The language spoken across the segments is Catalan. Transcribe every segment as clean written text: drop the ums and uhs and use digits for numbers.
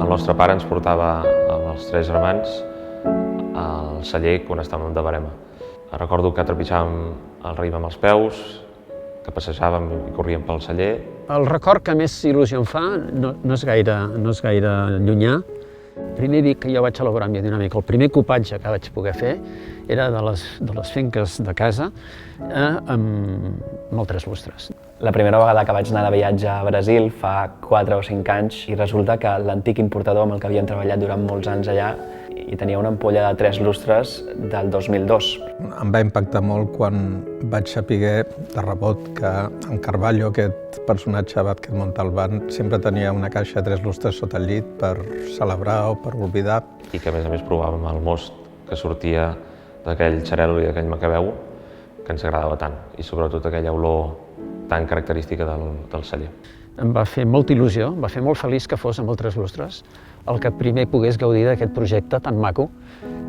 El nostre pare ens portava amb els tres germans al celler quan estàvem de barema. Recordo que trepitjàvem el raïm amb els peus, que passejàvem i corríem pel celler. El record que més il·lusió em fa no és gaire llunyà. Primer dic que jo vaig elaborar amb biodinàmica. El primer copatge que vaig poder fer era de les finques de casa amb el tres lustres. La primera vegada que vaig anar de viatge a Brasil fa 4 o 5 anys i resulta que l'antic importador amb el que havíem treballat durant molts anys allà i tenia una ampolla de 3 lustres del 2002. Em va impactar molt quan vaig saber de rebot que en Carballo, aquest personatge Vázquez Montalbán, sempre tenia una caixa de 3 lustres sota el llit per celebrar o per oblidar. I que a més provàvem el most que sortia d'aquell xarel·lo i d'aquell macabeu que ens agradava tant, i sobretot aquella olor tan característica del celler. Em va fer molta il·lusió, em va fer molt feliç que fos amb el tres lustres, el que primer pogués gaudir d'aquest projecte tan maco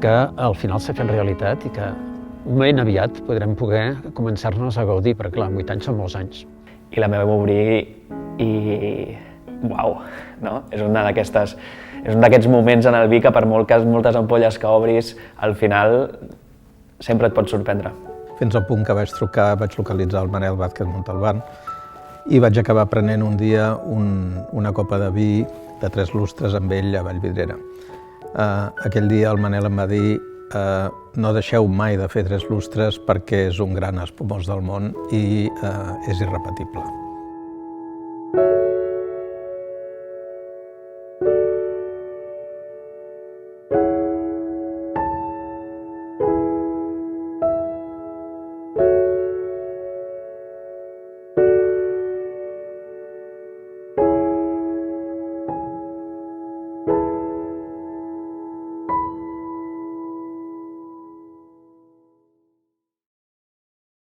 que al final s'ha fet realitat i que ben aviat podrem poder començar-nos a gaudir, perquè clar, 8 anys són molts anys. I la meva obrir i... uau, no? És un d'aquests moments en el vi que per moltes ampolles que obris, al final sempre et pot sorprendre. Fins al punt que vaig trucar, vaig localitzar el Manel Vázquez Montalbán i vaig acabar prenent un dia una copa de vi de 3 lustres amb ell a Vallvidrera. Aquell dia el Manel em va dir no deixeu mai de fer 3 lustres perquè és un gran espumós del món i és irrepetible.